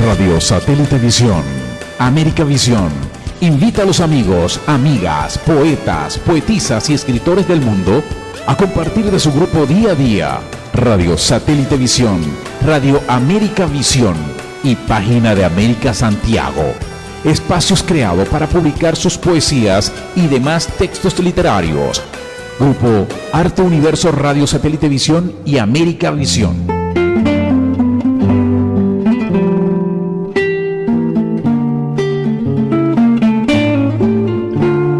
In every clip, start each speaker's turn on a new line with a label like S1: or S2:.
S1: Radio Satélite Visión, América Visión, invita a los amigos, amigas, poetas, poetisas y escritores del mundo a compartir de su grupo día a día. Radio Satélite Visión, Radio América Visión y Página de América Santiago. Espacios creados para publicar sus poesías y demás textos literarios. Grupo Arte Universo Radio Satélite Visión y América Visión.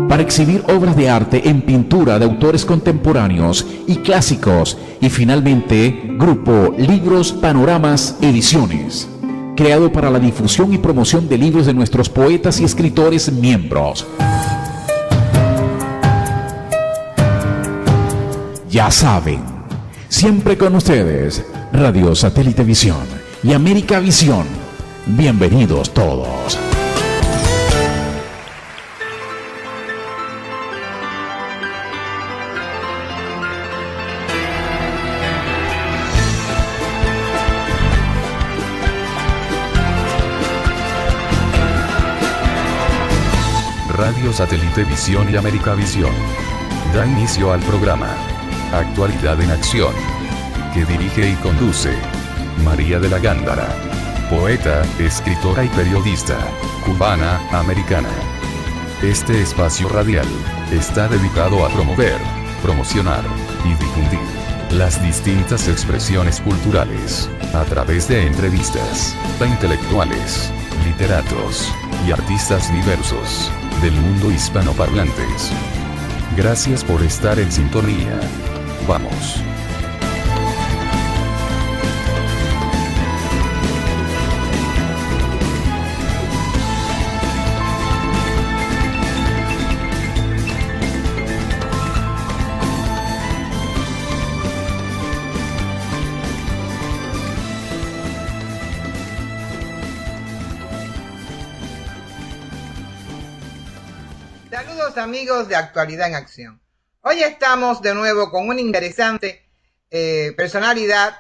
S1: Para exhibir obras de arte en pintura de autores contemporáneos y clásicos. Y finalmente, Grupo Libros Panoramas Ediciones, creado para la difusión y promoción de libros de nuestros poetas y escritores miembros. Ya saben, siempre con ustedes, Radio Satélite Visión y América Visión. Bienvenidos todos.
S2: Radio Satélite Visión y América Visión da inicio al programa Actualidad en Acción, que dirige y conduce María de la Gándara, poeta, escritora y periodista, cubana, americana. Este espacio radial está dedicado a promover, promocionar y difundir las distintas expresiones culturales a través de entrevistas a intelectuales, literatos y artistas diversos del mundo hispanoparlantes. Gracias por estar en sintonía. Vamos.
S3: Saludos amigos de Actualidad en Acción. Hoy estamos de nuevo con una interesante personalidad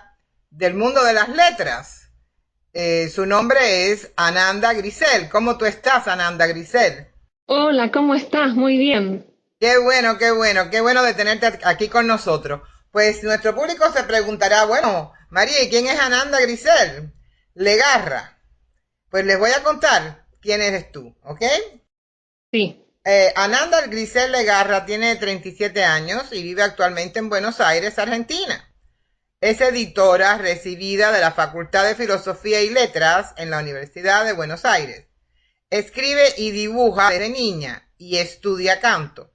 S3: del mundo de las letras. Su nombre es Ananda Grisel. ¿Cómo tú estás, Ananda Grisel?
S4: Hola, ¿cómo estás? Muy bien.
S3: Qué bueno, qué bueno, qué bueno de tenerte aquí con nosotros. Pues nuestro público se preguntará, bueno, María, ¿y quién es Ananda Grisel Legarra? Pues les voy a contar quién eres tú, ¿ok?
S4: Sí.
S3: Ananda Grisel Legarra tiene 37 años y vive actualmente en Buenos Aires, Argentina. Es editora recibida de la Facultad de Filosofía y Letras en la Universidad de Buenos Aires. Escribe y dibuja desde niña y estudia canto.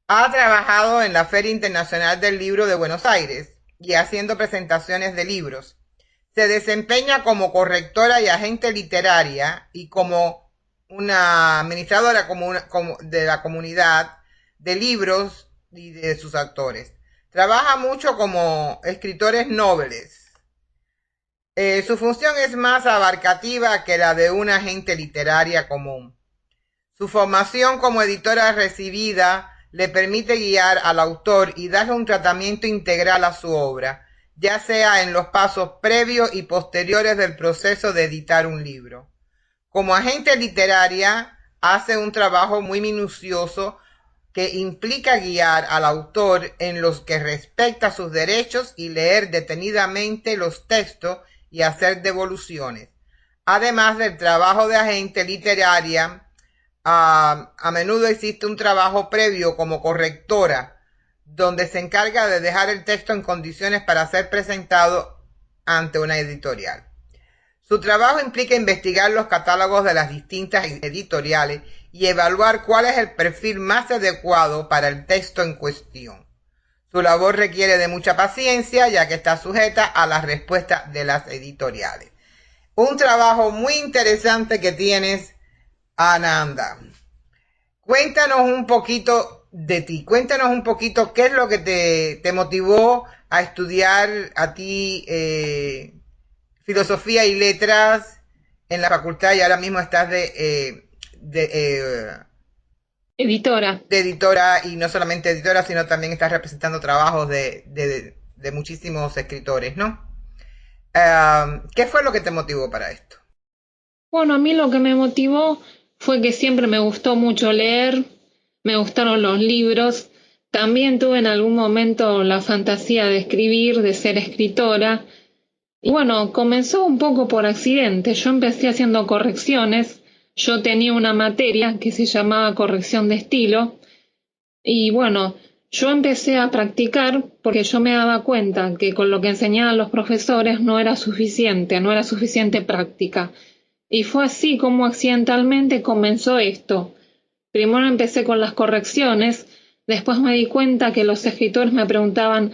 S3: Ha trabajado en la Feria Internacional del Libro de Buenos Aires y haciendo presentaciones de libros. Se desempeña como correctora y agente literaria y como una administradora de la comunidad de libros y de sus autores. Trabaja mucho como escritores nobles. Su función es más abarcativa que la de una agente literaria común. Su formación como editora recibida le permite guiar al autor y darle un tratamiento integral a su obra, ya sea en los pasos previos y posteriores del proceso de editar un libro. Como agente literaria, hace un trabajo muy minucioso que implica guiar al autor en los que respecta a sus derechos y leer detenidamente los textos y hacer devoluciones. Además del trabajo de agente literaria, a menudo existe un trabajo previo como correctora, donde se encarga de dejar el texto en condiciones para ser presentado ante una editorial. Su trabajo implica investigar los catálogos de las distintas editoriales y evaluar cuál es el perfil más adecuado para el texto en cuestión. Su labor requiere de mucha paciencia, ya que está sujeta a las respuestas de las editoriales. Un trabajo muy interesante que tienes, Ananda. Cuéntanos un poquito de ti. Cuéntanos un poquito qué es lo que te motivó a estudiar a ti Filosofía y Letras en la facultad y ahora mismo estás de
S4: Editora.
S3: De editora, y no solamente editora, sino también estás representando trabajos de muchísimos escritores, ¿no? ¿Qué fue lo que te motivó para esto?
S4: Bueno, a mí lo que me motivó fue que siempre me gustó mucho leer, me gustaron los libros. También tuve en algún momento la fantasía de escribir, de ser escritora. Y bueno, comenzó un poco por accidente. Yo empecé haciendo correcciones. Yo tenía una materia que se llamaba corrección de estilo. Y bueno, yo empecé a practicar porque yo me daba cuenta que con lo que enseñaban los profesores no era suficiente práctica. Y fue así como accidentalmente comenzó esto. Primero empecé con las correcciones, después me di cuenta que los escritores me preguntaban,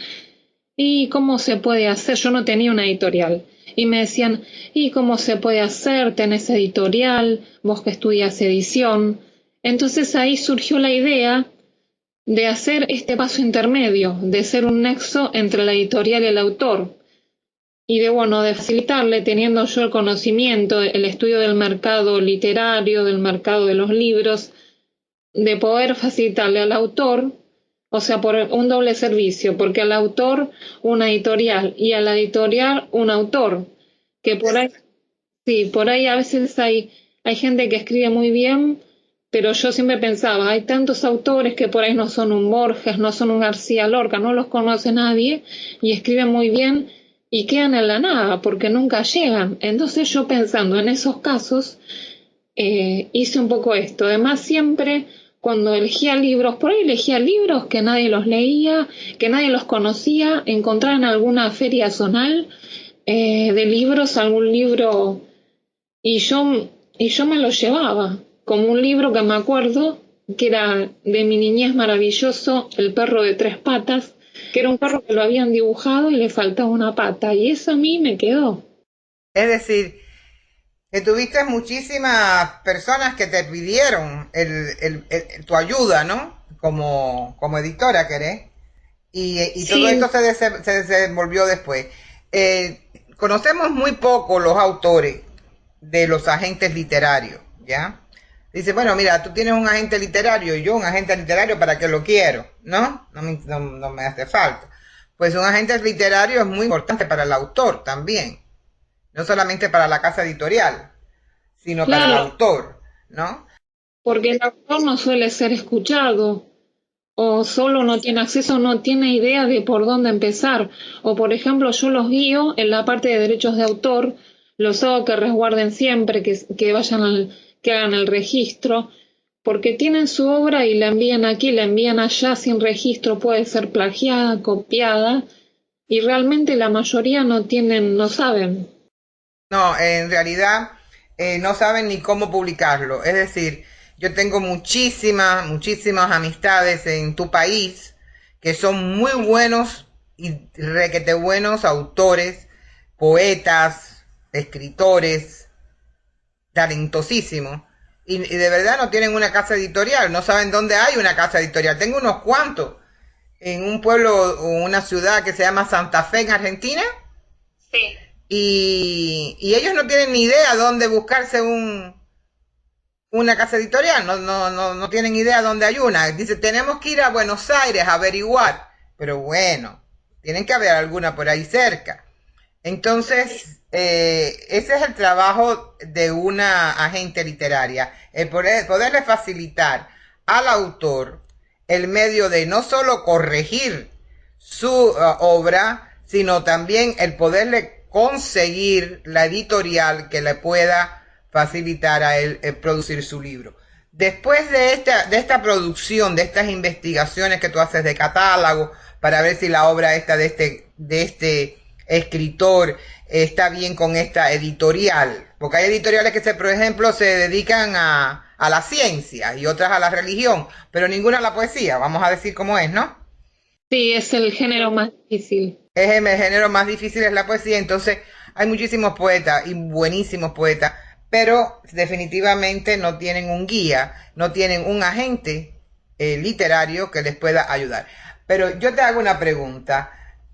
S4: ¿y cómo se puede hacer? Yo no tenía una editorial. Y me decían, ¿y cómo se puede hacer? ¿Tenés editorial? ¿Vos que estudias edición? Entonces ahí surgió la idea de hacer este paso intermedio, de ser un nexo entre la editorial y el autor, y de facilitarle, teniendo yo el conocimiento, el estudio del mercado literario, del mercado de los libros, de poder facilitarle al autor, o sea, por un doble servicio, porque al autor una editorial y a la editorial un autor, que por ahí, sí, por ahí a veces hay gente que escribe muy bien, pero yo siempre pensaba, hay tantos autores que por ahí no son un Borges, no son un García Lorca, no los conoce nadie y escriben muy bien y quedan en la nada porque nunca llegan. Entonces yo pensando en esos casos, hice un poco esto. Además siempre cuando elegía libros, por ahí elegía libros que nadie los leía, que nadie los conocía, encontraba en alguna feria zonal de libros, algún libro, y yo me lo llevaba, como un libro que me acuerdo, que era de mi niñez maravilloso, El perro de tres patas, que era un perro que lo habían dibujado y le faltaba una pata, y eso a mí me quedó.
S3: Es decir, que tuviste muchísimas personas que te pidieron tu ayuda, ¿no? Como editora, ¿querés? Y todo esto
S4: Sí,
S3: se desenvolvió después. Conocemos muy poco los autores de los agentes literarios, ¿ya? Dice, bueno, mira, tú tienes un agente literario y yo un agente literario, ¿para qué lo quiero? ¿No? No me hace falta. Pues un agente literario es muy importante para el autor también, no solamente para la casa editorial, sino para el
S4: claro,
S3: autor, ¿no?
S4: porque el autor no suele ser escuchado, o solo no tiene acceso, no tiene idea de por dónde empezar. O por ejemplo, yo los guío en la parte de derechos de autor, los hago que resguarden siempre, que vayan que hagan el registro, porque tienen su obra y la envían aquí, la envían allá sin registro, puede ser plagiada, copiada, y realmente la mayoría no tienen, no saben.
S3: No, en realidad no saben ni cómo publicarlo. Es decir, yo tengo muchísimas amistades en tu país que son muy buenos y requete buenos autores, poetas, escritores, talentosísimos. Y de verdad no tienen una casa editorial, no saben dónde hay una casa editorial. Tengo unos cuantos en un pueblo o una ciudad que se llama Santa Fe en Argentina
S4: Sí.
S3: y ellos no tienen ni idea dónde buscarse una casa editorial, no tienen idea dónde hay una. Dice, tenemos que ir a Buenos Aires a averiguar, pero bueno, tienen que haber alguna por ahí cerca. Entonces, ese es el trabajo de una agente literaria, el poderle facilitar al autor el medio de no solo corregir su obra, sino también el poderle conseguir la editorial que le pueda facilitar a él producir su libro. Después de esta producción, de estas investigaciones que tú haces de catálogo, para ver si la obra esta de este escritor está bien con esta editorial, porque hay editoriales que por ejemplo se dedican a la ciencia y otras a la religión, pero ninguna a la poesía, vamos a decir cómo es, ¿no?
S4: Sí, es el género más difícil.
S3: Es el género más difícil, es la poesía, entonces hay muchísimos poetas y buenísimos poetas, pero definitivamente no tienen un guía, no tienen un agente literario que les pueda ayudar. Pero yo te hago una pregunta.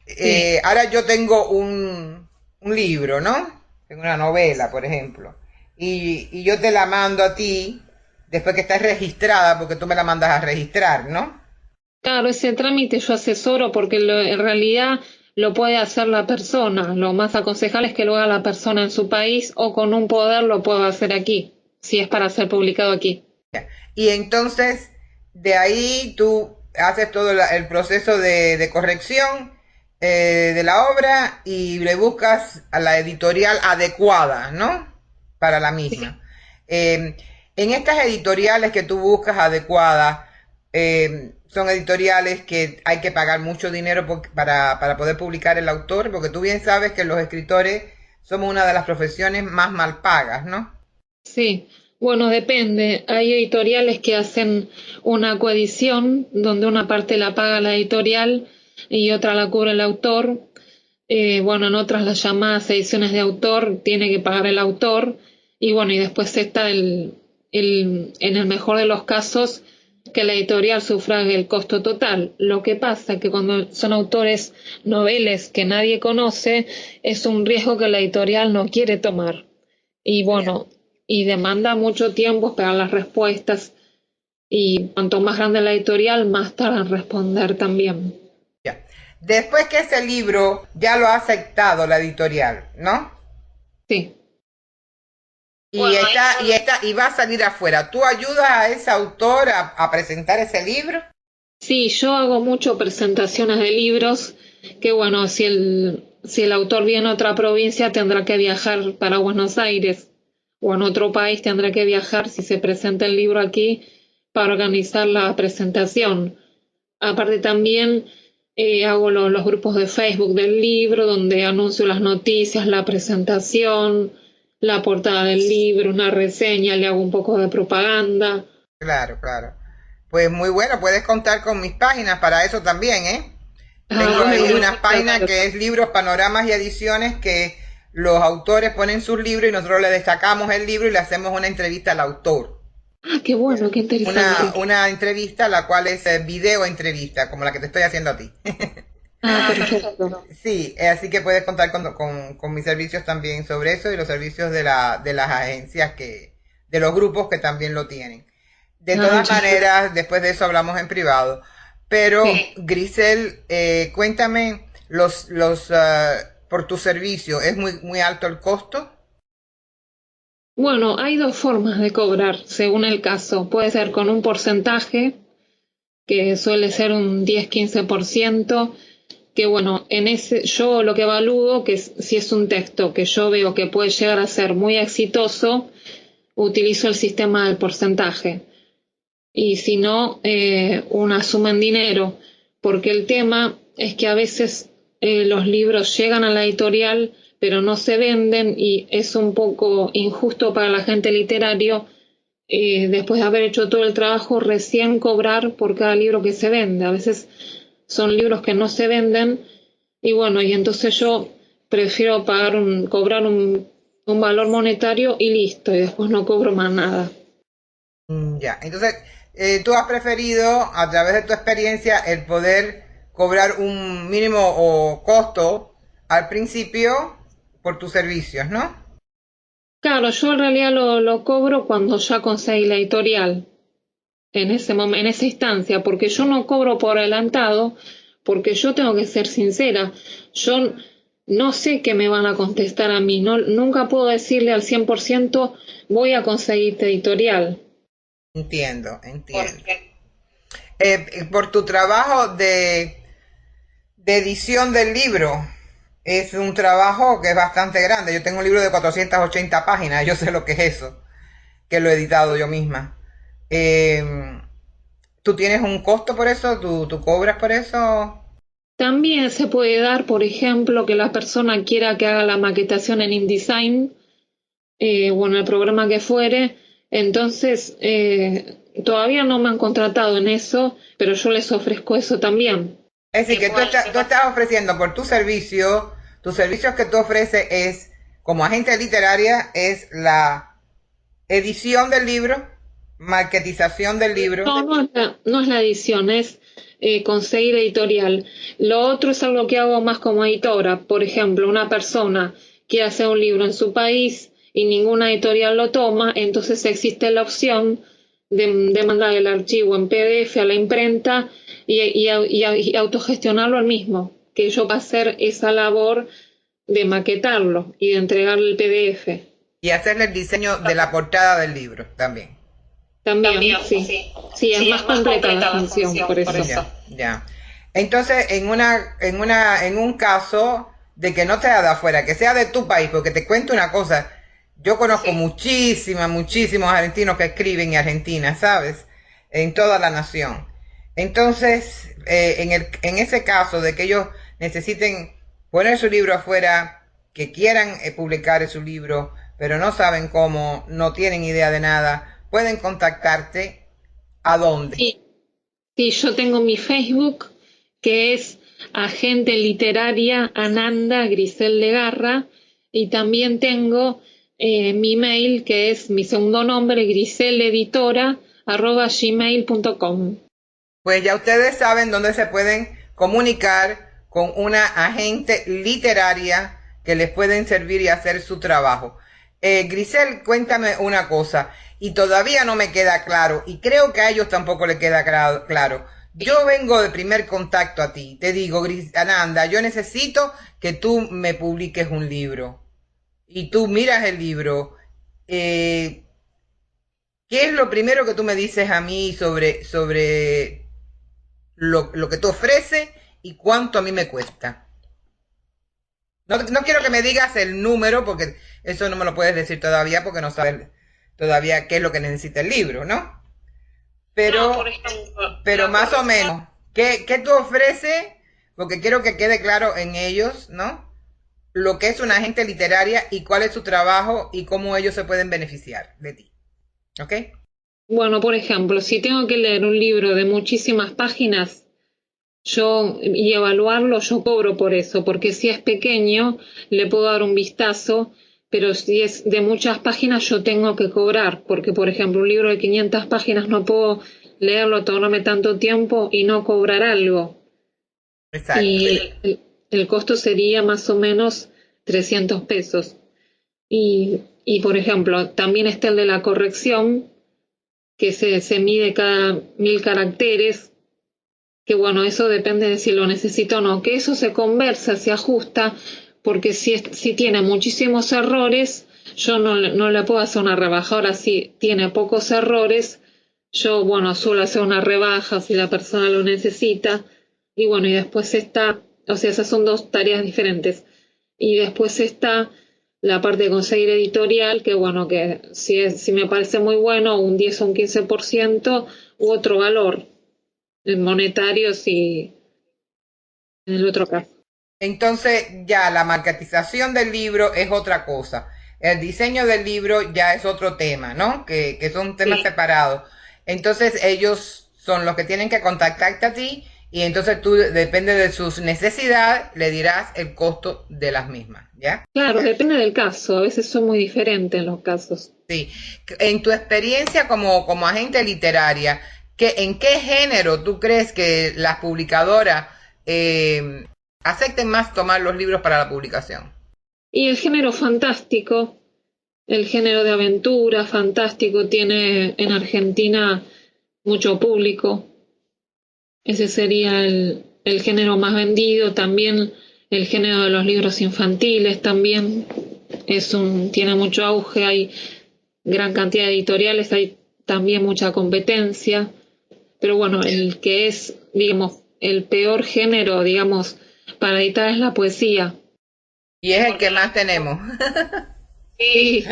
S4: Sí.
S3: Ahora yo tengo un libro, ¿no? Tengo una novela, por ejemplo, y yo te la mando a ti después que estés registrada, porque tú me la mandas a registrar, ¿no?
S4: Claro, ese trámite yo asesoro porque en realidad lo puede hacer la persona. Lo más aconsejable es que lo haga la persona en su país o con un poder lo puede hacer aquí, si es para ser publicado aquí.
S3: Y entonces, de ahí tú haces todo el proceso de corrección de la obra y le buscas a la editorial adecuada, ¿no? Para la misma. En estas editoriales que tú buscas adecuadas, son editoriales que hay que pagar mucho dinero para poder publicar el autor, porque tú bien sabes que los escritores somos una de las profesiones más mal pagas, ¿no?
S4: Sí, bueno, depende. Hay editoriales que hacen una coedición donde una parte la paga la editorial y otra la cubre el autor. Bueno, en otras las llamadas ediciones de autor tiene que pagar el autor. Y bueno, y después está en el mejor de los casos, que la editorial sufrague el costo total. Lo que pasa es que cuando son autores noveles que nadie conoce, es un riesgo que la editorial no quiere tomar. Y bueno, y demanda mucho tiempo esperar las respuestas. Y cuanto más grande la editorial, más tarda en responder también.
S3: Ya. Después que ese libro ya lo ha aceptado la editorial, ¿no?
S4: Sí.
S3: Y va a salir afuera. ¿Tú ayudas a ese autor a presentar ese libro?
S4: Sí, yo hago mucho presentaciones de libros, que bueno, si el autor viene a otra provincia tendrá que viajar para Buenos Aires, o en otro país tendrá que viajar si se presenta el libro aquí para organizar la presentación. Aparte también hago los grupos de Facebook del libro donde anuncio las noticias, la presentación, la portada del libro, una reseña, le hago un poco de propaganda.
S3: Claro, claro. Pues muy bueno, puedes contar con mis páginas para eso también, ¿eh? Tengo ahí unas páginas que es libros, panoramas y ediciones que los autores ponen sus libros y nosotros le destacamos el libro y le hacemos una entrevista al autor.
S4: Ah, qué bueno, qué interesante.
S3: Una entrevista, la cual es video entrevista, como la que te estoy haciendo a ti.
S4: Ah, perfecto.
S3: Sí, así que puedes contar con mis servicios también sobre eso y los servicios de las agencias de los grupos que también lo tienen. De todas maneras, después de eso hablamos en privado. Pero, sí. Grisel, cuéntame por tu servicio, ¿es muy alto el costo?
S4: Bueno, hay dos formas de cobrar, según el caso. Puede ser con un porcentaje, que suele ser un 10-15%, que bueno, yo lo que evalúo, que si es un texto que yo veo que puede llegar a ser muy exitoso, utilizo el sistema del porcentaje. Y si no, una suma en dinero, porque el tema es que a veces los libros llegan a la editorial pero no se venden y es un poco injusto para el agente literario, después de haber hecho todo el trabajo, recién cobrar por cada libro que se vende. A veces son libros que no se venden y bueno, y entonces yo prefiero cobrar un valor monetario y listo, y después no cobro más nada.
S3: Ya, entonces tú has preferido, a través de tu experiencia, el poder cobrar un mínimo o costo al principio por tus servicios, ¿no?
S4: Claro, yo en realidad lo cobro cuando ya conseguí la editorial, en esa instancia, porque yo no cobro por adelantado, porque yo tengo que ser sincera, yo no sé qué me van a contestar a mí, nunca puedo decirle al 100% voy a conseguirte editorial.
S3: Entiendo. Por tu trabajo de edición del libro, es un trabajo que es bastante grande. Yo tengo un libro de 480 páginas, yo sé lo que es eso, que lo he editado yo misma. ¿Tú tienes un costo por eso? ¿Tú cobras por eso?
S4: También se puede dar, por ejemplo, que la persona quiera que haga la maquetación en InDesign, o en el programa que fuere. Entonces, todavía no me han contratado en eso, pero yo les ofrezco eso también.
S3: Es decir, que tú estás ofreciendo por tus servicios que tú ofreces es, como agente literaria, es la edición del libro, marketización del libro.
S4: No es la edición, es conseguir editorial. Lo otro es algo que hago más como editora. Por ejemplo, una persona quiere hacer un libro en su país y ninguna editorial lo toma, entonces existe la opción de mandar el archivo en PDF a la imprenta y autogestionarlo al mismo. que yo va a hacer esa labor de maquetarlo y de entregarle el PDF.
S3: Y hacerle el diseño de la portada del libro también.
S4: También, sí. Sí, es más completa la función, por eso.
S3: Ya. Entonces, en un caso de que no sea de afuera, que sea de tu país, porque te cuento una cosa, yo conozco muchísimos argentinos que escriben en Argentina, ¿sabes? En toda la nación. Entonces, en ese caso de que ellos necesiten poner su libro afuera, que quieran publicar su libro, pero no saben cómo, no tienen idea de nada, pueden contactarte. ¿A dónde?
S4: Sí, yo tengo mi Facebook, que es Agente Literaria Ananda Grisel Legarra, y también tengo mi mail, que es mi segundo nombre, griseleditora@gmail.com.
S3: Pues ya ustedes saben dónde se pueden comunicar con una agente literaria que les pueden servir y hacer su trabajo. Grisel, cuéntame una cosa, y todavía no me queda claro, y creo que a ellos tampoco les queda claro. Yo vengo de primer contacto a ti, te digo, Ananda, yo necesito que tú me publiques un libro. Y tú miras el libro. ¿Qué es lo primero que tú me dices a mí sobre lo que tú ofreces y cuánto a mí me cuesta? No quiero que me digas el número, porque eso no me lo puedes decir todavía, porque no sabes todavía qué es lo que necesita el libro, ¿no? Pero, pero más o menos, ¿qué tú ofreces? Porque quiero que quede claro en ellos, ¿no? Lo que es una agente literaria y cuál es su trabajo y cómo ellos se pueden beneficiar de ti. ¿Ok?
S4: Bueno, por ejemplo, si tengo que leer un libro de muchísimas páginas, y evaluarlo, yo cobro por eso, porque si es pequeño le puedo dar un vistazo, pero si es de muchas páginas yo tengo que cobrar, porque por ejemplo un libro de 500 páginas no puedo leerlo, tomarme tanto tiempo y no cobrar algo.
S3: Exacto.
S4: Y el costo sería más o menos 300 pesos. Y por ejemplo, también está el de la corrección, que se mide cada 1000 caracteres, que bueno, eso depende de si lo necesito o no, que eso se conversa, se ajusta, porque si tiene muchísimos errores, yo no le puedo hacer una rebaja. Ahora, si tiene pocos errores, yo, bueno, suelo hacer una rebaja si la persona lo necesita, y bueno, y después está, o sea, esas son dos tareas diferentes, y después está la parte de conseguir editorial, que bueno, que si me parece muy bueno, un 10 o un 15% u otro valor monetario, si en el otro caso.
S3: Entonces ya la marketización del libro es otra cosa. El diseño del libro ya es otro tema, ¿no? Que son temas separados. Entonces ellos son los que tienen que contactarte a ti y entonces tú, depende de sus necesidades, le dirás el costo de las mismas, ¿ya?
S4: Claro, depende del caso. A veces son muy diferentes los casos.
S3: Sí. En tu experiencia como agente literaria, ¿en qué género tú crees que las publicadoras acepten más tomar los libros para la publicación?
S4: Y el género fantástico, el género de aventura fantástico tiene en Argentina mucho público. Ese sería el género más vendido. También el género de los libros infantiles también tiene mucho auge. Hay gran cantidad de editoriales, hay también mucha competencia. Pero bueno, el que es, digamos, el peor género, digamos, para editar es la poesía.
S3: Y es el que más tenemos.
S4: Sí.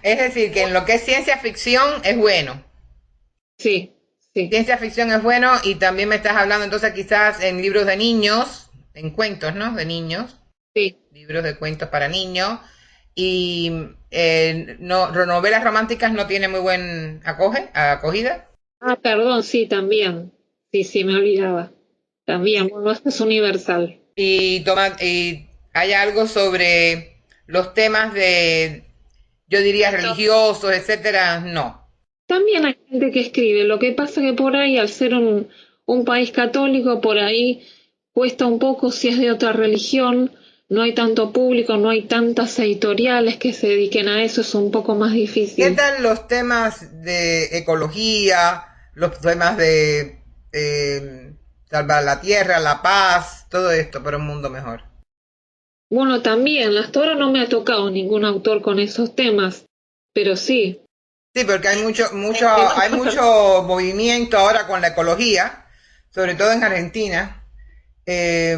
S3: Es decir, que en lo que es ciencia ficción es bueno.
S4: Sí, sí.
S3: Ciencia ficción es bueno y también me estás hablando entonces quizás en libros de niños, en cuentos, ¿no? De niños.
S4: Sí.
S3: Libros de cuentos para niños. Y novelas románticas no tiene muy buen acogida.
S4: Ah, perdón, sí, también. Sí, me olvidaba. También, bueno, esto es universal.
S3: Y hay algo sobre los temas yo diría religiosos, etcétera, no.
S4: También hay gente que escribe. Lo que pasa que por ahí, al ser un país católico, por ahí cuesta un poco. Si es de otra religión, no hay tanto público, no hay tantas editoriales que se dediquen a eso, es un poco más difícil.
S3: ¿Qué tal los temas de ecología, los temas de salvar la tierra, la paz, todo esto para un mundo mejor.
S4: Bueno, también, hasta ahora no me ha tocado ningún autor con esos temas, pero sí.
S3: Sí, porque hay mucho movimiento ahora con la ecología, sobre todo en Argentina,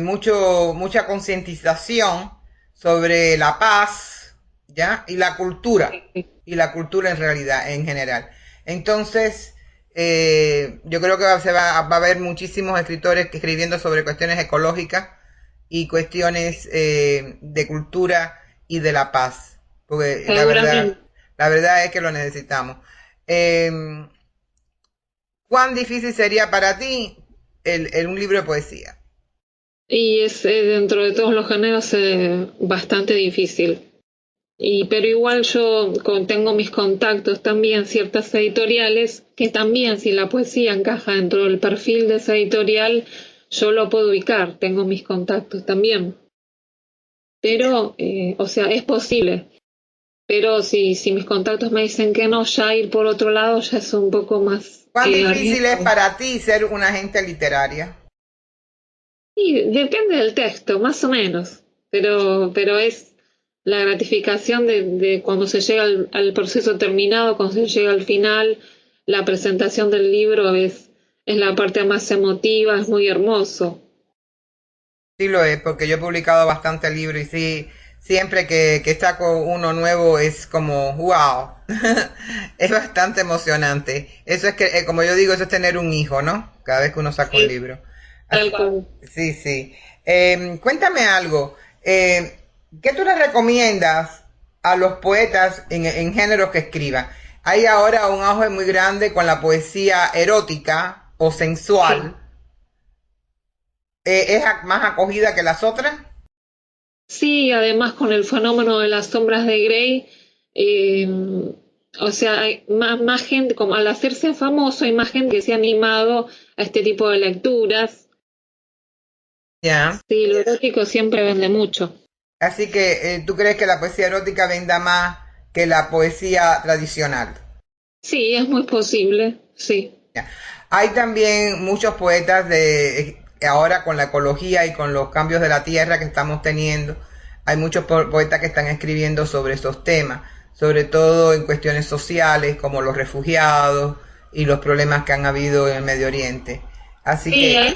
S3: mucha concientización sobre la paz, ¿ya? Y la cultura en realidad, en general. Entonces, yo creo que va a haber muchísimos escritores escribiendo sobre cuestiones ecológicas y cuestiones de cultura y de la paz, porque
S4: Seguramente.
S3: la verdad es que lo necesitamos. Eh, ¿Cuán difícil sería para ti un libro de poesía?
S4: Y es dentro de todos los géneros bastante difícil. Pero igual yo tengo mis contactos también, ciertas editoriales, que también si la poesía encaja dentro del perfil de esa editorial, yo lo puedo ubicar, tengo mis contactos también. Pero, o sea, es posible. Pero si mis contactos me dicen que no, ya ir por otro lado ya es un poco más
S3: ¿Cuán difícil es
S4: arriesgado.
S3: para ti ser una agente literaria?
S4: Y depende del texto, más o menos. Pero es la gratificación de cuando se llega al proceso terminado, cuando se llega al final, la presentación del libro es la parte más emotiva, es muy hermoso.
S3: Sí lo es, porque yo he publicado bastante libros y sí, siempre que saco uno nuevo es como, wow, es bastante emocionante. Eso es que, como yo digo, eso es tener un hijo, ¿no? Cada vez que uno saca un
S4: Sí,
S3: libro.
S4: tal
S3: Así,
S4: cual.
S3: sí, sí. Cuéntame algo, ¿qué tú le recomiendas a los poetas en géneros que escriban? Hay ahora un auge muy grande con la poesía erótica o
S4: Sí.
S3: sensual. ¿Es más acogida que las otras?
S4: Sí, además con el fenómeno de las sombras de Grey, eh, o sea, hay más gente, como al hacerse famoso, hay más gente que se ha animado a este tipo de lecturas.
S3: Ya.
S4: Sí, lo erótico siempre vende mucho.
S3: Así que tú crees que la poesía erótica venda más que la poesía tradicional.
S4: Sí, es muy posible, sí.
S3: Ya. Hay también muchos poetas de ahora con la ecología y con los cambios de la tierra que estamos teniendo. Hay muchos poetas que están escribiendo sobre esos temas, sobre todo en cuestiones sociales como los refugiados y los problemas que han habido en el Medio Oriente. Así
S4: Sí,
S3: que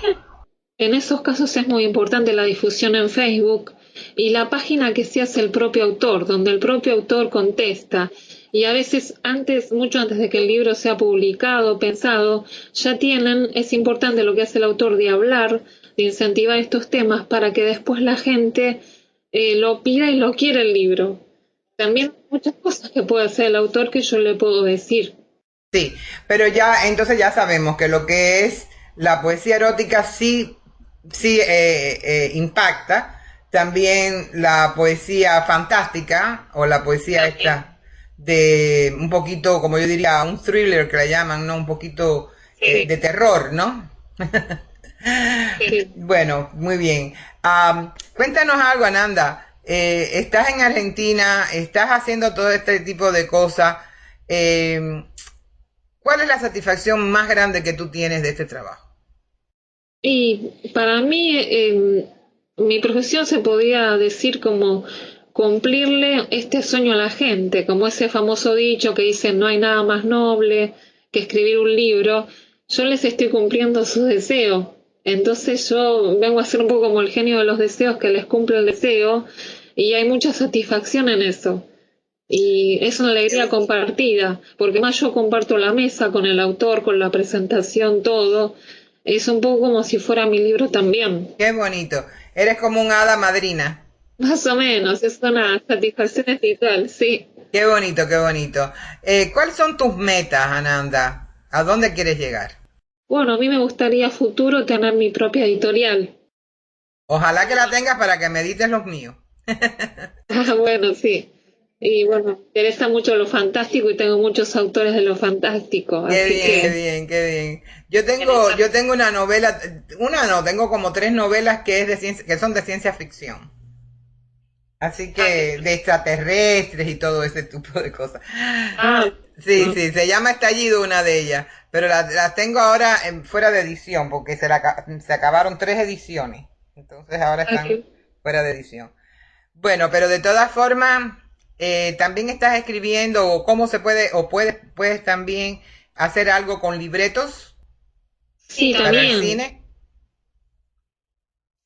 S4: en esos casos es muy importante la difusión en Facebook y la página que se hace el propio autor, donde el propio autor contesta. Y a veces antes, mucho antes de que el libro sea publicado, pensado, ya tienen, es importante lo que hace el autor de hablar, de incentivar estos temas para que después la gente lo pida y lo quiera el libro. También hay muchas cosas que puede hacer el autor que yo le puedo decir.
S3: sí, pero ya entonces ya sabemos que lo que es la poesía erótica sí impacta. También la poesía fantástica o la poesía esta de un poquito, como yo diría, un thriller que le llaman, ¿no? Un poquito
S4: Sí,
S3: de terror, ¿no?
S4: sí.
S3: Bueno, muy bien. Cuéntanos algo, Ananda. Estás en Argentina, estás haciendo todo este tipo de cosas. Eh, ¿Cuál es la satisfacción más grande que tú tienes de este trabajo?
S4: Y para mí, mi profesión se podría decir como cumplirle este sueño a la gente, como ese famoso dicho que dice no hay nada más noble que escribir un libro. Yo les estoy cumpliendo su deseo. Entonces yo vengo a ser un poco como el genio de los deseos que les cumple el deseo y hay mucha satisfacción en eso. Y es una alegría compartida, porque más yo comparto la mesa con el autor, con la presentación, todo. Es un poco como si fuera mi libro también.
S3: Qué bonito. Eres como un hada madrina.
S4: Más o menos, es una satisfacción espiritual, sí.
S3: Qué bonito, qué bonito. ¿Cuáles son tus metas, Ananda? ¿A dónde quieres llegar?
S4: Bueno, a mí me gustaría a futuro tener mi propia editorial.
S3: Ojalá que la tengas para que medites los míos.
S4: Ah, bueno, sí. Y bueno, me interesa mucho lo fantástico y tengo muchos autores de lo fantástico,
S3: Qué
S4: así
S3: bien, qué
S4: que
S3: bien, qué bien. Yo tengo una novela, una no, tengo como tres novelas que es de ciencia, que son de ciencia ficción. Así que de extraterrestres y todo ese tipo de cosas.
S4: ah,
S3: Sí, sí, se llama Estallido una de ellas, pero las tengo ahora fuera de edición porque se acabaron tres ediciones. Entonces ahora están fuera de edición. Bueno, pero de todas formas, también estás escribiendo, o cómo se puede, o puedes también hacer algo con libretos
S4: Sí,
S3: para el
S4: también.
S3: cine.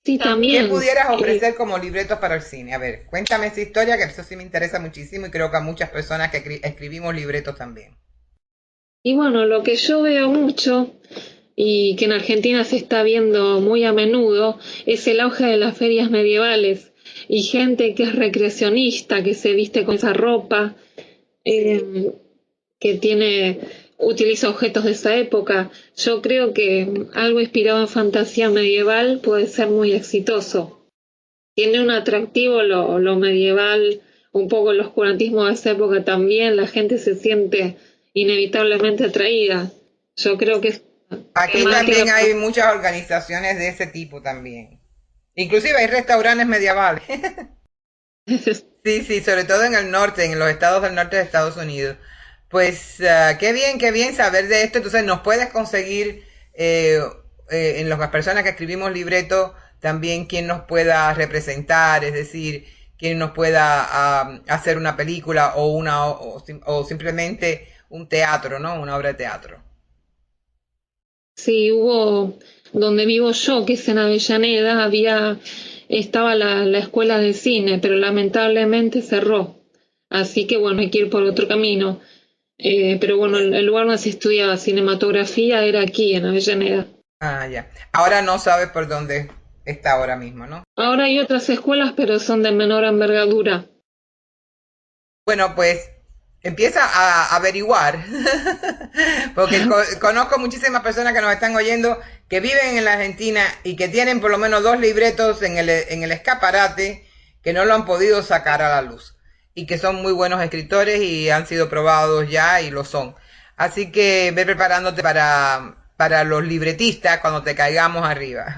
S4: Sí,
S3: ¿Qué
S4: también.
S3: pudieras ofrecer como libretos para el cine? A ver, cuéntame esa historia, que eso sí me interesa muchísimo y creo que a muchas personas que escribimos libretos también.
S4: Y bueno, lo que yo veo mucho y que en Argentina se está viendo muy a menudo es el auge de las ferias medievales y gente que es recreacionista, que se viste con esa ropa, eh, utiliza objetos de esa época. Yo creo que algo inspirado en fantasía medieval puede ser muy exitoso. Tiene un atractivo lo medieval, un poco el oscurantismo de esa época también, la gente se siente inevitablemente atraída. Yo creo que
S3: Aquí
S4: más
S3: también
S4: que
S3: hay muchas organizaciones de ese tipo también. Inclusive hay restaurantes medievales. Sí, sí, sobre todo en el norte, en los estados del norte de Estados Unidos. Pues qué bien saber de esto. Entonces nos puedes conseguir en las personas que escribimos libretos también quien nos pueda representar, es decir, quien nos pueda hacer una película o simplemente un teatro, ¿no? Una obra de teatro.
S4: sí hubo, donde vivo yo, que es en Avellaneda, estaba la escuela de cine, pero lamentablemente cerró. Así que bueno, hay que ir por otro camino. Pero bueno, el lugar donde se estudiaba cinematografía era aquí, en Avellaneda.
S3: Ah, ya. Ahora no sabes por dónde está ahora mismo, ¿no?
S4: Ahora hay otras escuelas, pero son de menor envergadura.
S3: Bueno, pues empieza a averiguar, porque conozco muchísimas personas que nos están oyendo que viven en la Argentina y que tienen por lo menos 2 libretos en el escaparate que no lo han podido sacar a la luz y que son muy buenos escritores y han sido probados ya y lo son. Así que ve preparándote para los libretistas cuando te caigamos arriba.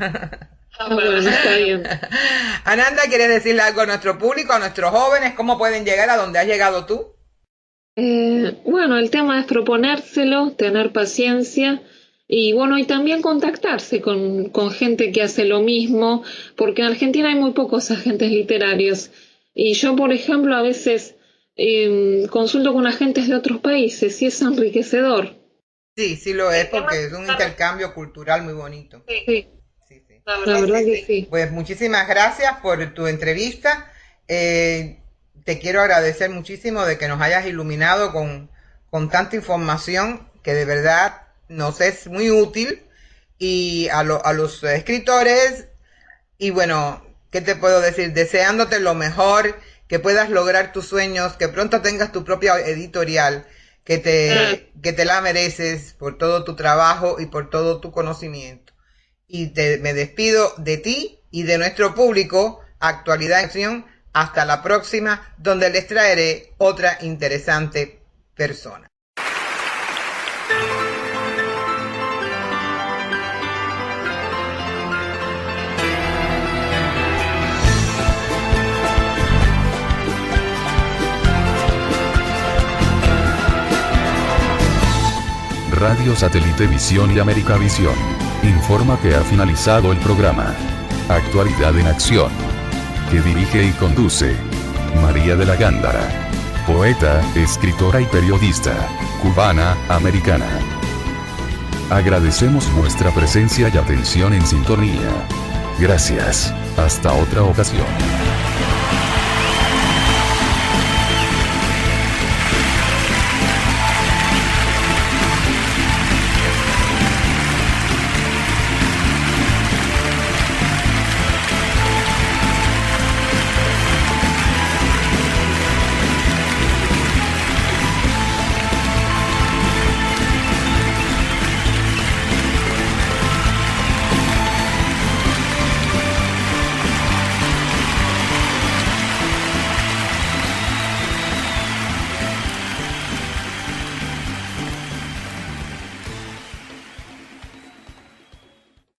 S4: Bueno, está bien.
S3: Ananda, ¿quieres decirle algo a nuestro público, a nuestros jóvenes? ¿Cómo pueden llegar a donde has llegado tú?
S4: Bueno, el tema es proponérselo, tener paciencia y bueno, y también contactarse con gente que hace lo mismo, porque en Argentina hay muy pocos agentes literarios. Y yo, por ejemplo, a veces consulto con agentes de otros países y es enriquecedor.
S3: Sí, sí lo es porque es un intercambio cultural muy bonito.
S4: Sí,
S3: Sí, sí.
S4: la verdad que sí.
S3: Pues muchísimas gracias por tu entrevista. Te quiero agradecer muchísimo de que nos hayas iluminado con tanta información que de verdad nos es muy útil y a los escritores. Y bueno, ¿qué te puedo decir? Deseándote lo mejor, que puedas lograr tus sueños, que pronto tengas tu propia editorial, que te la mereces por todo tu trabajo y por todo tu conocimiento. Y me despido de ti y de nuestro público, Actualidad en Acción. Hasta la próxima, donde les traeré otra interesante persona.
S2: Radio Satélite Visión y América Visión informa que ha finalizado el programa Actualidad en Acción, que dirige y conduce María de la Gándara, poeta, escritora y periodista, cubana, americana. Agradecemos vuestra presencia y atención en sintonía. Gracias. Hasta otra ocasión.